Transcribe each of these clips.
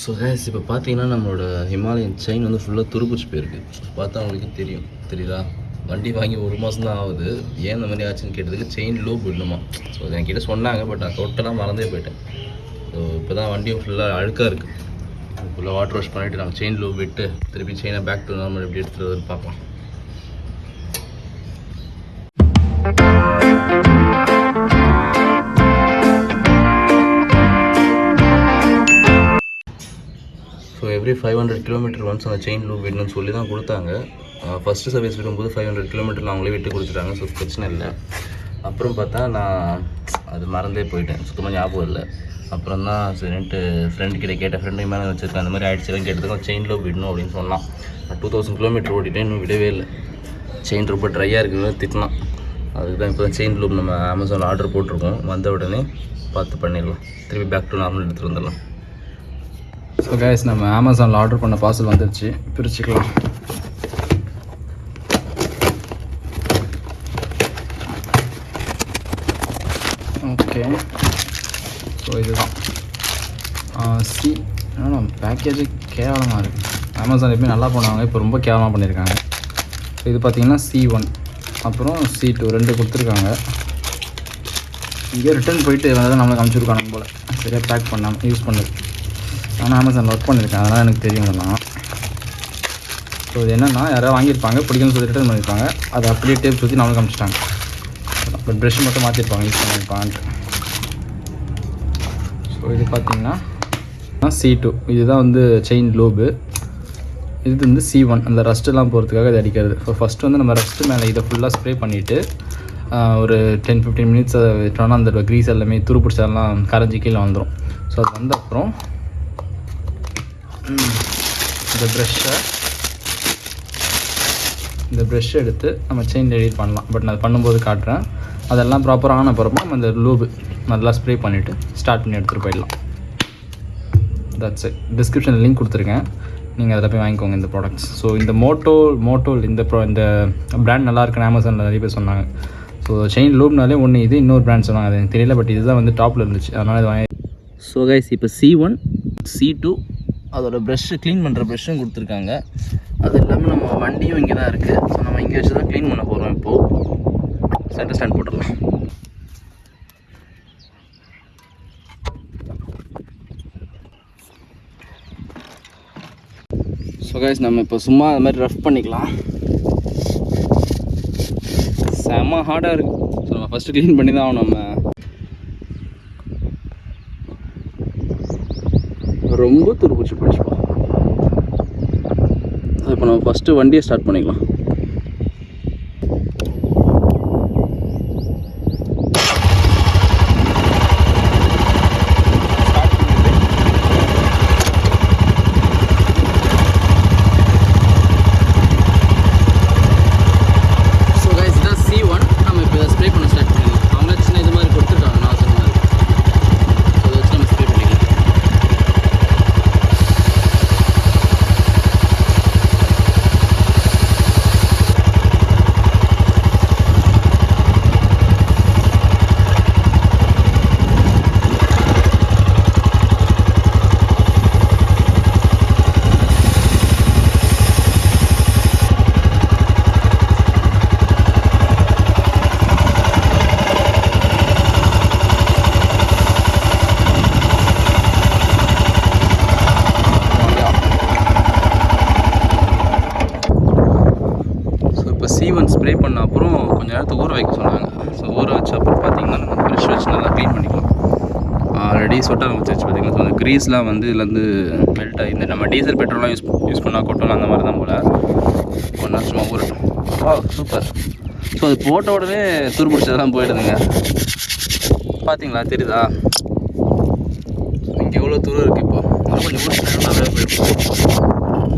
So case இப்போ பார்த்தீங்கன்னா நம்மளோட ஹிமாலயன் செயின் வந்து ஃபுல்லாக துருப்பிடிச்சு போயிருக்கு. பார்த்தா உங்களுக்கு தெரியுதா? வண்டி வாங்கி 1 மாதம் தான் ஆகுது. ஏன் இந்த மாதிரி ஆச்சுன்னு கேட்டதுக்கு செயின் லூப் விடணுமா. ஸோ அது என்கிட்ட சொன்னாங்க, பட் நான் டோட்டலாக மறந்தே போயிட்டேன். ஸோ இப்போ தான் வண்டியும் ஃபுல்லாக அழுக்காக இருக்குது. ஃபுல்லாக வாட்டர் வாஷ் பண்ணிவிட்டு நாங்கள் செயின் லூப் விட்டு திருப்பி செயினை பேக் டு நார்மல் எப்படி எடுத்துகிட்டு வருதுன்னு பார்க்கலாம். ஸோ எவ்ரி 500 கிலோமீட்டர் ஒன்ஸ் அந்த செயின் லூப் விடணும்னு சொல்லி தான் கொடுத்தாங்க. ஃபஸ்ட்டு சர்வீஸ் விடும்போது 500 கிலோமீட்டரில் அவங்களே விட்டு கொடுத்துட்டாங்க. ஸோ பிரச்சனை இல்லை. அப்புறம் பார்த்தா நான் அது மறந்தே போயிட்டேன், சுத்தமாக ஞாபகம் இல்லை. அப்புறம் தான் சரின்ட்டு ஃப்ரெண்டுக்கிட்ட கேட்டேன், ஃப்ரெண்டு மேலே வச்சுருக்கேன் அந்த மாதிரி ஆகிடுச்சுலாம் கேட்டதுக்கு செயின் லூப் விடணும் அப்படின்னு சொன்னான். நான் 2000 கிலோமீட்டர் ஓடிட்டேன், இன்னும் விடவே இல்லை. செயின் ரொம்ப ட்ரையாக இருக்குன்னு திட்டினான். அதுக்கு தான் இப்போ தான் செயின் லூப் நம்ம அமேசானில் ஆர்டர் போட்டிருக்கோம். வந்த உடனே பார்த்து பண்ணிடலாம், திருப்பி பேக் டு நார்மல் எடுத்துகிட்டு வந்துடலாம். ஸோ கைஸ், நம்ம அமேசானில் ஆர்டர் பண்ண பார்சல் வந்துடுச்சு. பிரிச்சுக்கலாம். ஓகே, ஸோ இதுதான் சி. ஆனால் பேக்கேஜு கேவலமாக இருக்குது. அமேசான் எப்பயும் நல்லா பண்ணுவாங்க, இப்போ ரொம்ப கேவலமாக பண்ணியிருக்காங்க. ஸோ இது பார்த்திங்கன்னா C1 அப்புறம் C2 2 கொடுத்துருக்காங்க. இங்கே ரிட்டர்ன் போயிட்டு வந்து நம்மளுக்கு அனுப்பிச்சிருக்காங்க போல், சரியாக பேக் பண்ணாமல் யூஸ் பண்ணுது. ஆனால் அமேசானில் ஒர்க் பண்ணியிருக்கேன், அதனால் எனக்கு தெரியுங்கண்ணா. ஸோ இது என்னென்னா, யாராவது வாங்கியிருப்பாங்க, பிடிக்குன்னு சொல்லி ரிட்டர்ன் பண்ணியிருப்பாங்க. அதை அப்படியே டேப் சுற்றி நம்மளுக்கு அனுப்பிச்சிட்டாங்க. பட் ப்ரெஷ் மட்டும் மாற்றிருப்பாங்க, யூஸ் பண்ணியிருப்பான்ட்டு. ஸோ இது பார்த்திங்கன்னா C2, இதுதான் வந்து செயின் லூபு. இது வந்து C1, அந்த ரஸ்ட்டெல்லாம் போகிறதுக்காக இது அடிக்கிறது. ஸோ ஃபஸ்ட்டு வந்து நம்ம ரஸ்ட்டு மேலே இதை ஃபுல்லாக ஸ்ப்ரே பண்ணிவிட்டு ஒரு 10-15 மினிட்ஸ் அதை விட்டோன்னா அந்த க்ரீஸ் எல்லாமே துரு பிடிச்சதெல்லாம் கரைஞ்சி கீழே வந்துடும். ஸோ அது வந்த அப்புறம் இந்த ப்ரெஷ்ஷை எடுத்து நம்ம செயின் எடிட் பண்ணலாம். பட் நான் பண்ணும்போது காட்டுறேன். அதெல்லாம் ப்ராப்பராக ஆன அப்புறமா நம்ம இந்த லூபு நல்லா ஸ்ப்ரே பண்ணிவிட்டு ஸ்டார்ட் பண்ணி எடுத்துகிட்டு போயிடலாம். That's it. டிஸ்கிரிப்ஷனில் லிங்க் கொடுத்துருக்கேன், நீங்கள் அதில் போய் வாங்கிக்கோங்க இந்த ப்ராடக்ட்ஸ். ஸோ இந்த மோட்டோல் இந்த பிராண்ட் நல்லா இருக்குன்னு அமேசானில் நிறைய பேர் சொன்னாங்க. ஸோ செயின் லூப்னாலே ஒன்று இது, இன்னொரு பிராண்ட் சொன்னாங்க, அது எனக்கு தெரியல. பட் இதுதான் வந்து டாப்பில் இருந்துச்சு, அதனால் இது வாங்கி. ஸோ கைஸ், இப்போ C1 C2 அதோட ப்ரெஷ்ஷு க்ளீன் பண்ணுற ப்ரெஷ்ஷும் கொடுத்துருக்காங்க. அது இல்லாமல் நம்ம வண்டியும் இங்கே தான் இருக்குது. ஸோ நம்ம இங்கே வச்சு தான் க்ளீன் பண்ண போகிறோம். இப்போது சென்டர் ஸ்டாண்ட் போட்டுடலாம். ஸோ கைஸ், நம்ம இப்போ சும்மா அது மாதிரி ரஃப் பண்ணிக்கலாம். செம்ம ஹார்டாக இருக்குது. ஸோ நம்ம ஃபஸ்ட்டு க்ளீன் பண்ணி தான் ஆகணும். நம்ம ரொம்ப துருப்பிடிச்சு போயிடுச்சுப்பா. இப்போ நம்ம ஃபஸ்ட்டு வண்டியை ஸ்டார்ட் பண்ணிக்கலாம். ஸோ கைஸ், இதான் C1. நம்ம இப்போ இதை ஸ்ப்ரே பண்ண ஸ்டார்ட் பண்ணிடலாம். அவங்களே சின்ன இது மாதிரி கொடுத்துருக்காங்க, நான் சொன்ன மாதிரி. ஸோ அதை வச்சு நம்ம ஸ்ப்ரே பண்ணிக்கலாம். C1 ஸ்ப்ரே பண்ண அப்புறம் கொஞ்சம் நேரத்துக்கு ஊற வைக்க சொன்னாங்க. ஸோ ஊற வச்ச அப்புறம் பார்த்திங்கன்னா நம்ம ப்ரெஷ் வச்சு நல்லா க்ளீன் பண்ணிக்கலாம். ஆல்ரெடி சொட்ட ஆரம்பிச்சிச்சு பார்த்திங்கன்னா. ஸோ அந்த க்ரீஸ்லாம் வந்து இதுலேருந்து மெல்ட் ஆகி, இந்த நம்ம டீசல் பெட்ரோல்லாம் யூஸ் பண்ணால் கொட்டணும் அந்த மாதிரி தான் போல். கொஞ்ச நேரம் சும்மா ஊறட்டும். சூப்பர். ஸோ அது போட்ட உடனே துரு பிடிச்சதெல்லாம் போயிடுதுங்க. பார்த்தீங்களா, தெரியுதா? இங்கே எவ்வளோ துரு இருக்குது. இப்போ கொஞ்சம் ஊறிச்சு நல்லாவே போயிடும்.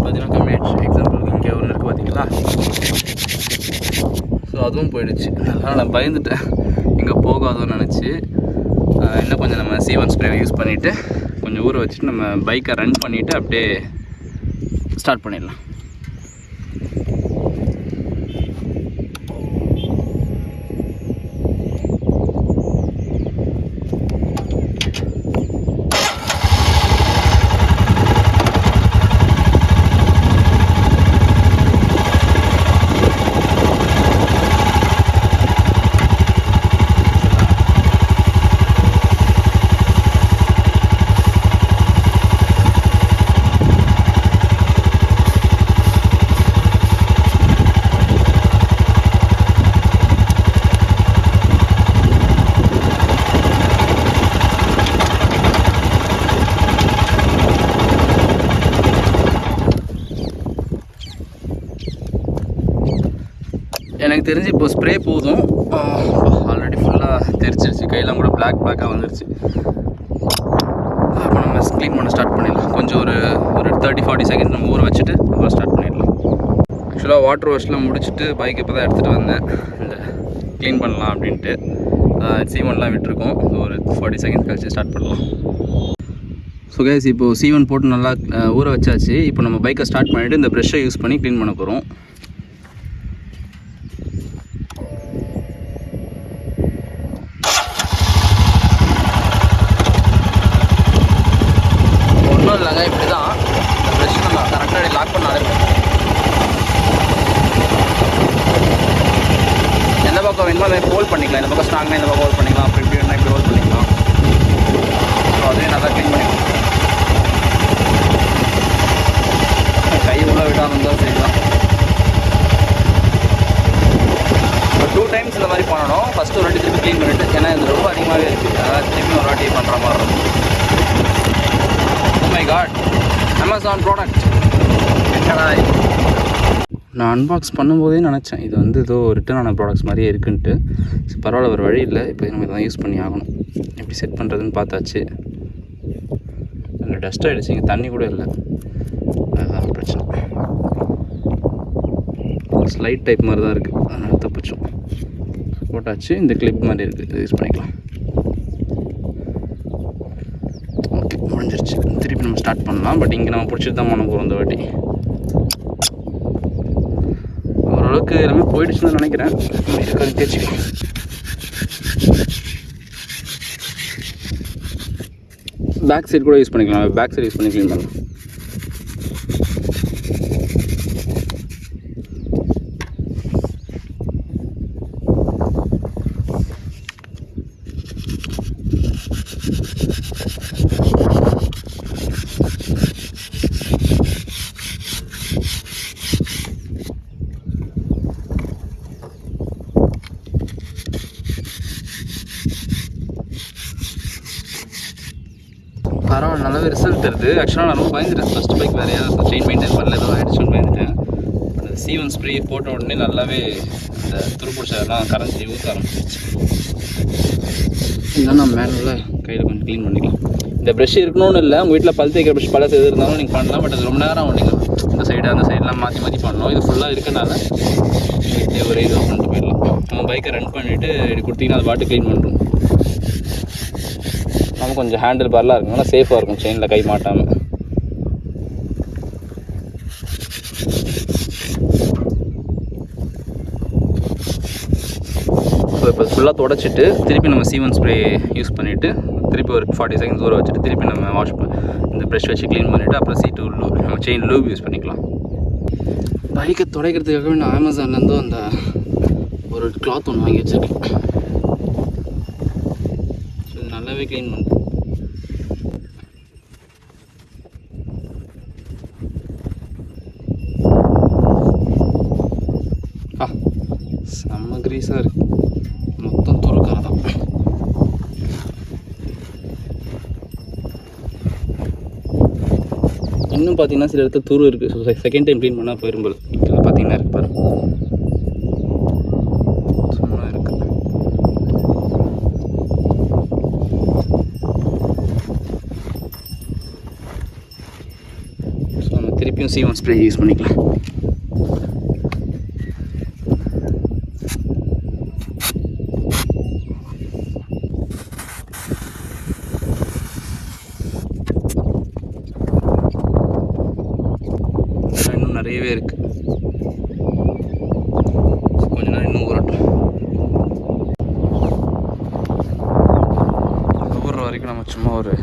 பார்த்தீங்கன்னா கம்மியாகிடுச்சு. எக்ஸாம்பிளுக்கு இங்கே ஒன்று இருக்குது பார்த்தீங்களா? ஸோ அதுவும் போயிடுச்சு. அதனால் நான் பயந்துட்டேன், இங்கே போகாதோன்னு நினச்சி. இன்னும் கொஞ்சம் நம்ம C1 ஸ்ப்ரே யூஸ் பண்ணிவிட்டு கொஞ்சம் ஊற வச்சுட்டு நம்ம பைக்கை ரன் பண்ணிவிட்டு அப்படியே ஸ்டார்ட் பண்ணிடலாம். எனக்கு தெரிஞ்சு இப்போ ஸ்ப்ரே போதும். ஆல்ரெடி ஃபுல்லாக தெரிச்சிருச்சு, கையெல்லாம் கூட பிளாக்காக வந்துருச்சு. அப்போ நம்ம க்ளீன் பண்ண ஸ்டார்ட் பண்ணிடலாம். கொஞ்சம் ஒரு 30-40 செகண்ட் நம்ம ஊற வச்சுட்டு அப்புறம் ஸ்டார்ட் பண்ணிடலாம். ஆக்சுவலாக வாட்டர் வாஷ்லாம் முடிச்சுட்டு பைக் இப்போ தான் எடுத்துகிட்டு வந்தேன், இந்த க்ளீன் பண்ணலாம் அப்படின்ட்டு. C1லாம் விட்டுருக்கோம், ஒரு 40 செகண்ட் கழிச்சு ஸ்டார்ட் பண்ணலாம். ஸோ கைஸ், இப்போது C1 போட்டு நல்லா ஊற வச்சாச்சு. இப்போ நம்ம பைக்கை ஸ்டார்ட் பண்ணிவிட்டு இந்த ப்ரெஷ்ஷை யூஸ் பண்ணி க்ளீன் பண்ண போகிறோம். ஒன்றும் இல்லைங்க, இப்படி தான் இந்த ப்ரெஷ் நம்ம கரெக்டாக லாக் பண்ணாலே எந்த பக்கம் வேணுமோ அதை ஹோல்ட் பண்ணிக்கலாம். இந்த பக்கம் ஸ்ட்ராங்காக இந்த பக்கம் ஹோல்ட் பண்ணிக்கலாம், அப்படி இப்படி வேணால் இப்படி ஹோல்ட் பண்ணிக்கலாம். ஸோ அதையும் நல்லா க்ளீன் பண்ணிக்கலாம். கை உள்ள விட்டால் வந்தால் செய்யலாம். ஒரு 2 டைம்ஸ் இந்த மாதிரி பண்ணணும். ஃபஸ்ட்டு ஒரு வாட்டி திருப்பி க்ளீன் பண்ணிவிட்டு, ஏன்னா இது ரொம்ப அதிகமாகவே இருக்குது, அதாவது திருப்பி ஒரு வாட்டி பண்ணுற மாதிரி இருக்கும். Oh my god, Amazon product. நான் அன்பாக்ஸ் பண்ணும்போதே நினச்சேன் இது வந்து ஏதோ ரிட்டர்ன் ஆன ப்ராடக்ட்ஸ் மாதிரியே இருக்குன்ட்டு. பரவாயில்ல, ஒரு வழி இல்லை, இப்போ நம்ம இதான் யூஸ் பண்ணி ஆகணும். எப்படி செட் பண்ணுறதுன்னு பார்த்தாச்சு. இல்லை டஸ்ட் ஆகிடுச்சு, இங்கே தண்ணி கூட இல்லை, அதுதான் பிரச்சனை. ஸ்லைட் டைப் மாதிரி தான் இருக்குது, அதனால் தப்பிச்சோம். போட்டாச்சு, இந்த கிளிப் மாதிரி இருக்குது, இது யூஸ் பண்ணிக்கலாம். ஓகே, முடிஞ்சிருச்சு. திருப்பி நம்ம ஸ்டார்ட் பண்ணலாம். பட் இங்கே நம்ம பிடிச்சிட்டு தான் பண்ண போகிறோம் இந்த வாட்டி. ஓரளவுக்கு எல்லாமே போயிடுச்சுன்னு நினைக்கிறேன். தேய்ச்சிக்கலாம். பேக் சைடு கூட யூஸ் பண்ணிக்கலாம். பேக் சைடு யூஸ் பண்ணி க்ளீன் பண்ணலாம். பரவாயில்ல, நல்லாவே ரிசல்ட் தருது. ஆக்சுவலாக நான் ரொம்ப பயந்துட்டேன், ஃபஸ்ட் பைக் வேறு ஏதாவது செயின் மெயின்டைன் பண்ணல, ஏதோ ஆகிடுச்சுன்னு பயந்துட்டேன். அந்த C1 ஸ்ப்ரே போட்ட உடனே நல்லாவே இந்த துருப்பிடிச்சதெல்லாம் கரைஞ்சி ஊற்ற ஆரம்பிச்சிருச்சு. இதெல்லாம் நம்ம மேனுவலாக கையில் கொஞ்சம் க்ளீன் பண்ணிக்கலாம். இந்த ப்ரெஷ் இருக்கணும்னு இல்லை, உங்கள் வீட்டில் பல் தேய்க்கிற ப்ரெஷ் பழசு எது இருந்தாலும் நீங்கள் பண்ணலாம். பட் அது ரொம்ப நேரம் ஆகும், நீங்கள் இந்த சைடு அந்த சைடெலாம் மாற்றி மாற்றி பண்ணணும். இது ஃபுல்லாக இருக்கனால ஒரு இதாக பண்ணிட்டு போயிடலாம். நம்ம பைக்கை ரன் பண்ணிவிட்டு இப்படி கொடுத்தீங்கன்னா அது பாட்டு க்ளீன் பண்ணுறோம். நம்ம கொஞ்சம் ஹேண்டில் பார்லாம் இருக்குனால சேஃபாக இருக்கும், செயினில் கை மாட்டாமல். ஸோ இப்போ ஃபுல்லாக தொடச்சிட்டு திருப்பி நம்ம C1 ஸ்ப்ரே யூஸ் பண்ணிவிட்டு திருப்பி ஒரு 40 செகண்ட்ஸ் ஊற வச்சுட்டு திருப்பி நம்ம வாஷ் இந்த ப்ரெஷ் வச்சு க்ளீன் பண்ணிவிட்டு அப்புறம் C2 நம்ம செயின் லூப் யூஸ் பண்ணிக்கலாம். பைக்கை துடைக்கிறதுக்காகவே நான் அமேசான்லேருந்து அந்த ஒரு கிளாத் ஒன்று வாங்கி வச்சுருக்கேன். ஸோ இது நல்லாவே க்ளீன் பண்ணுறேன். செம்ம கிரீஸாக இருக்குது, மொத்தம் துருக்காக தான். இன்னும் பார்த்தீங்கன்னா சில இடத்துல துரு இருக்குது. ஸோ செகண்ட் டைம் க்ளீன் பண்ணால் போயிரும்போது இதெல்லாம் பார்த்தீங்கன்னா இருக்கு பாருங்க, சும்மா இருக்குது. ஸோ நம்ம திருப்பியும் C1 ஸ்ப்ரே யூஸ் பண்ணிக்கலாம். நிறையவே இருக்கு, கொஞ்ச நேரம் இன்னும் ஊறட்டும். ஊறுற வரைக்கும் நம்ம சும்மா ஒரு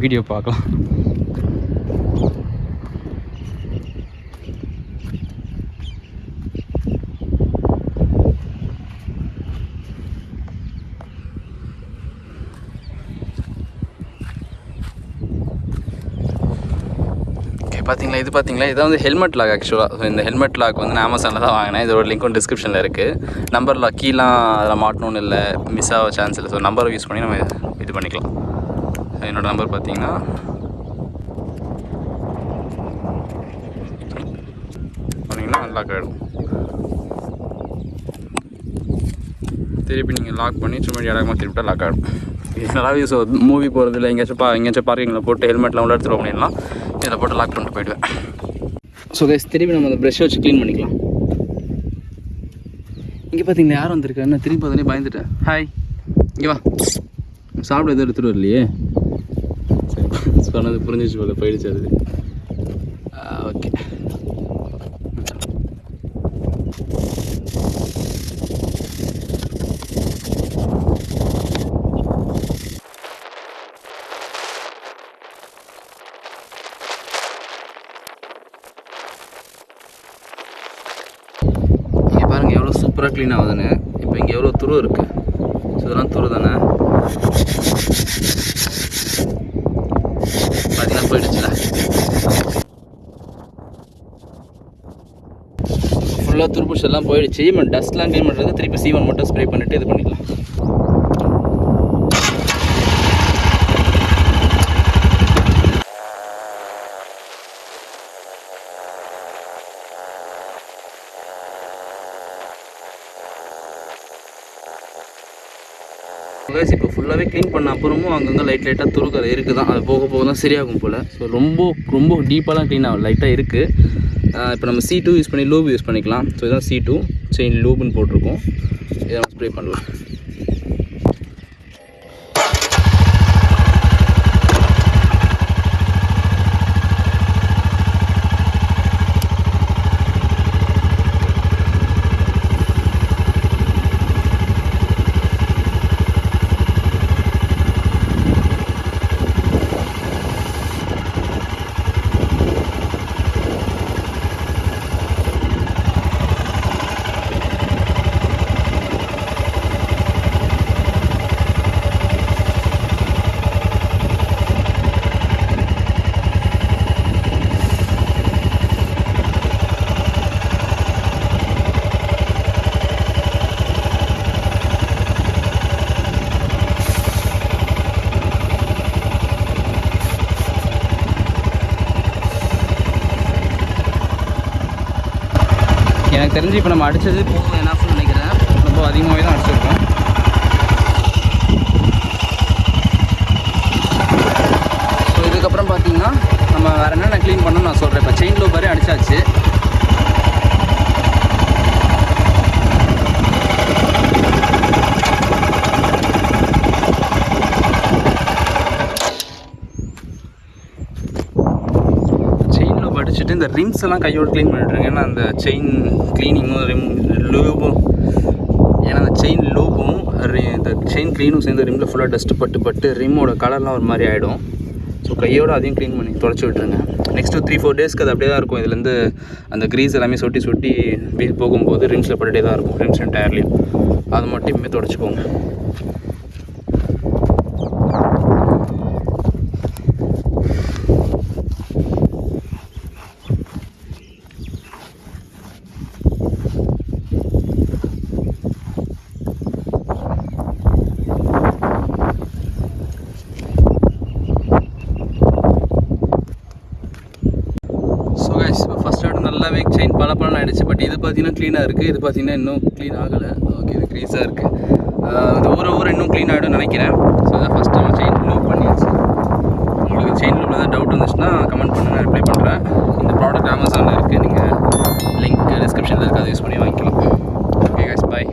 வீடியோ பார்க்கலாம். பார்த்தீங்களா, இது பார்த்தீங்களா, இதான் வந்து ஹெல்மெட் லாக். ஆக்சுவலாக ஸோ இந்த ஹெல்மெட் லாக் வந்து நான் அமேசானில் தான் வாங்கினேன். இதோட லிங்க்கும் டிஸ்கிரிப்ஷனில் இருக்குது. நம்பர் லாக் கீலாம் அதில் மாட்டணும்னு இல்லை, மிஸ் ஆக சான்ஸ் இல்லை. ஸோ நம்பரை யூஸ் பண்ணி நம்ம இது பண்ணிக்கலாம். என்னோடய நம்பர் பார்த்தீங்கன்னா பண்ணிங்கன்னா லாக் ஆகிடும். திருப்பி நீங்கள் லாக் பண்ணி சும்மா இடமா திருப்பிட்டா லாக் ஆகிடும். நல்லாவே ஸோ மூவி போகிறதில்ல எங்கேயாச்சும் பார்க்கிங்கில் போட்டு ஹெல்மெட்லாம் உள்ள எடுத்துகிட்டு பண்ணிடலாம். இதில் போட்டு லாக் பண்ணிட்டு போயிடுவேன். ஸோ கைஸ் திருப்பி நம்ம அந்த ப்ரெஷ்ஷை வச்சு க்ளீன் பண்ணிக்கலாம். இங்கே பார்த்தீங்களா யாரும் வந்திருக்கா? என்ன திருப்பி பார்த்தோன்னே பயந்துட்டேன். ஹாய், இங்கே வா. சாப்பிட எதுவும் எடுத்துகிட்டு வரலையே. சரி சொன்னது புரிஞ்சிச்சு போல, போயிடுச்சு அது. ஓகே பாருங்கள் எவ்வளோ சூப்பராக க்ளீன் ஆகுதுன்னு. இப்போ இங்கே எவ்வளோ துரு இருக்குது. ஸோ இதெல்லாம் துரு தானே பார்த்தீங்கன்னா போயிடுச்சுல. ஃபுல்லாக துருப்புஷ் எல்லாம் போயிடுச்சு. இப்போ டஸ்ட்லாம் க்ளீன் பண்ணுறது திருப்பி சீவன் மட்டும் ஸ்ப்ரே பண்ணிவிட்டு இது பண்ணிக்கலாம். இப்போ ஃபுல்லாகவே க்ளீன் பண்ண அப்புறமும் அங்கங்கே லைட்டாக துருக்கரை இருக்குது தான். அது போக போக தான் சரியாகும் போல். ஸோ ரொம்ப டீப்பாலாம் க்ளீன் ஆகும், லைட்டாக இருக்குது. இப்போ நம்ம C2 யூஸ் பண்ணி லூப் யூஸ் பண்ணிக்கலாம். ஸோ இதுதான் C2 செயின் லூப்னு போட்டிருக்கோம். இதை நம்ம ஸ்ப்ரே பண்ணலாம். எனக்கு தெரிஞ்சு இப்போ நம்ம அடித்தது போதும் என்னாஃப்னு நினைக்கிறேன். ரொம்ப அதிகமாகவே தான் அடிச்சிருக்கோம். ஸோ இதுக்கப்புறம் பார்த்தீங்கன்னா நம்ம வேறு என்னென்ன க்ளீன் பண்ணணும்னு நான் சொல்கிறேன். இப்போ செயின் லூப் வரையும் அடித்தாச்சு. அடிச்சுட்டு இந்த ரிம்ஸ் எல்லாம் கையோடு க்ளீன் பண்ணிட்டுருங்க. ஏன்னா அந்த செயின் க்ளீனிங்கும் லூபும், ஏன்னா அந்த செயின் லூபும் இந்த செயின் க்ளீனும் சேர்ந்து ரிம்மில் ஃபுல்லாக டஸ்ட்டு பட்டு ரிம்மோட கலர்லாம் ஒரு மாதிரி ஆகிடும். ஸோ கையோடு அதையும் க்ளீன் பண்ணி தொடச்சி விட்டுருங்க. நெக்ஸ்ட்டு 3-4 டேஸ்க்கு அது அப்படியே தான் இருக்கும். இதுலேருந்து அந்த க்ரீஸ் எல்லாமே சொட்டி வீல் போகும்போது ரிம்ஸில் பட்டுகிட்டே தான் இருக்கும். ரிம்ஸ் அண்ட் டயர்லையும் அதை மட்டும் இனிமேல் தொடச்சிக்கோங்க. நல்லாவே செயின் பல ஆகிடுச்சு. பட் இது பார்த்தீங்கன்னா க்ளீனாக இருக்குது. இது பார்த்தீங்கன்னா இன்னும் க்ளீன் ஆகலை. ஓகே, இது க்ரீஸாக இருக்குது. இது ஊரை இன்னும் க்ளீன் ஆகிடும் நினைக்கிறேன். ஸோ இதான் ஃபஸ்ட் டைம் செயின் லூப் பண்ணியாச்சு. உங்களுக்கு செயின் லூப்பில் ஏதாவது டவுட் இருந்துச்சுன்னா கமெண்ட் பண்ணுங்கள், ரிப்ளை பண்ணுறேன். இந்த ப்ராடக்ட் அமேசானில் இருக்குது. நீங்கள் லிங்க் டிஸ்கிரிப்ஷனில் இருக்குது, அதை யூஸ் பண்ணி வாங்கிக்கலாம். ஓகே கைஸ், பாய்.